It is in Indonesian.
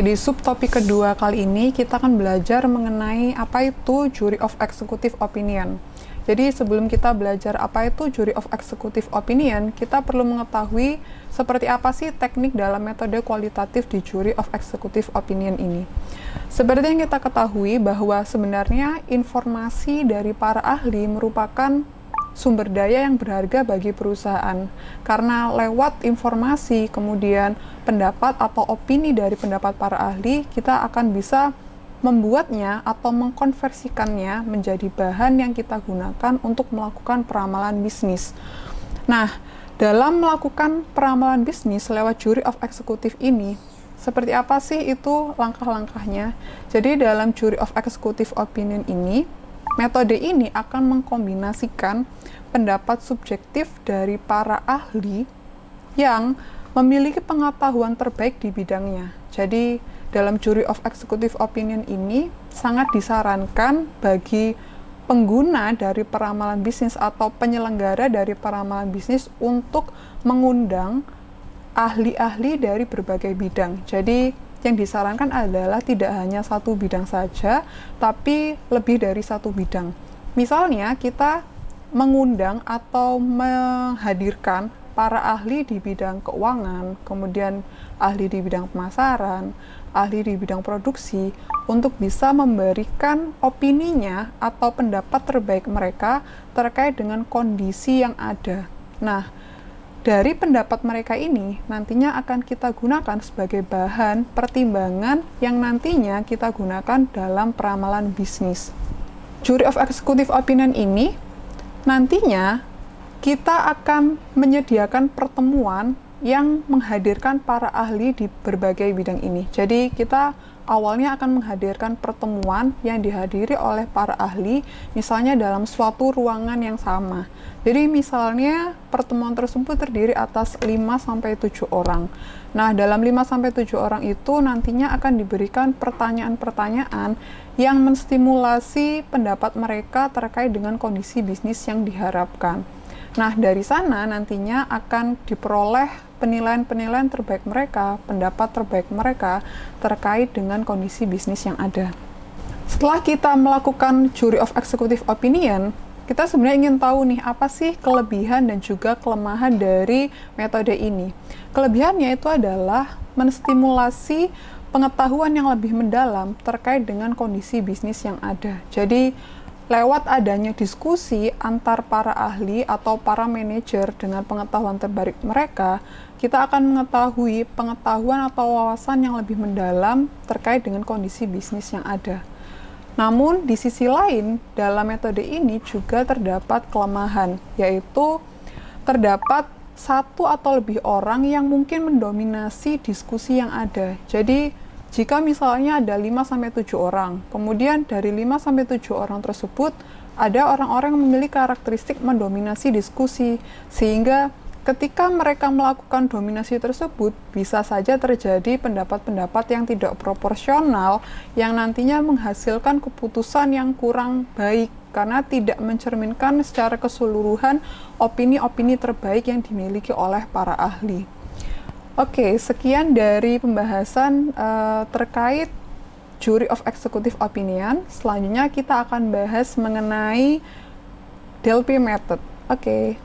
Oke, di subtopik kedua kali ini kita akan belajar mengenai apa itu jury of executive opinion. Jadi sebelum kita belajar apa itu jury of executive opinion, kita perlu mengetahui seperti apa sih teknik dalam metode kualitatif di jury of executive opinion ini. Seperti yang kita ketahui bahwa sebenarnya informasi dari para ahli merupakan sumber daya yang berharga bagi perusahaan, karena lewat informasi, kemudian pendapat atau opini dari pendapat para ahli, kita akan bisa membuatnya atau mengkonversikannya menjadi bahan yang kita gunakan untuk melakukan peramalan bisnis. Nah, dalam melakukan peramalan bisnis lewat jury of executive ini, seperti apa sih itu langkah-langkahnya? Jadi dalam jury of executive opinion ini, metode ini akan mengkombinasikan pendapat subjektif dari para ahli yang memiliki pengetahuan terbaik di bidangnya. Jadi, dalam jury of executive opinion ini sangat disarankan bagi pengguna dari peramalan bisnis atau penyelenggara dari peramalan bisnis untuk mengundang ahli-ahli dari berbagai bidang. Jadi, yang disarankan adalah tidak hanya satu bidang saja, tapi lebih dari satu bidang. Misalnya, kita mengundang atau menghadirkan para ahli di bidang keuangan, kemudian ahli di bidang pemasaran, ahli di bidang produksi, untuk bisa memberikan opininya atau pendapat terbaik mereka terkait dengan kondisi yang ada. Nah, dari pendapat mereka ini nantinya akan kita gunakan sebagai bahan pertimbangan yang nantinya kita gunakan dalam peramalan bisnis. Jury of executive opinion ini nantinya kita akan menyediakan pertemuan yang menghadirkan para ahli di berbagai bidang ini. Jadi kita awalnya akan menghadirkan pertemuan yang dihadiri oleh para ahli, misalnya dalam suatu ruangan yang sama. Jadi misalnya pertemuan tersebut terdiri atas 5-7 orang. Nah, dalam 5-7 orang itu nantinya akan diberikan pertanyaan-pertanyaan yang menstimulasi pendapat mereka terkait dengan kondisi bisnis yang diharapkan. Nah, dari sana nantinya akan diperoleh penilaian-penilaian terbaik mereka, pendapat terbaik mereka terkait dengan kondisi bisnis yang ada. Setelah kita melakukan jury of executive opinion, kita sebenarnya ingin tahu nih, apa sih kelebihan dan juga kelemahan dari metode ini. Kelebihannya itu adalah menstimulasi pengetahuan yang lebih mendalam terkait dengan kondisi bisnis yang ada. Jadi, lewat adanya diskusi antar para ahli atau para manajer dengan pengetahuan terbaik mereka, kita akan mengetahui pengetahuan atau wawasan yang lebih mendalam terkait dengan kondisi bisnis yang ada. Namun, di sisi lain, dalam metode ini juga terdapat kelemahan, yaitu terdapat satu atau lebih orang yang mungkin mendominasi diskusi yang ada. Jadi, jika misalnya ada 5-7 orang, kemudian dari 5-7 orang tersebut, ada orang-orang yang memiliki karakteristik mendominasi diskusi, sehingga ketika mereka melakukan dominasi tersebut, bisa saja terjadi pendapat-pendapat yang tidak proporsional, yang nantinya menghasilkan keputusan yang kurang baik, karena tidak mencerminkan secara keseluruhan opini-opini terbaik yang dimiliki oleh para ahli. Oke, sekian dari pembahasan terkait jury of executive opinion. Selanjutnya kita akan bahas mengenai Delphi method. Oke.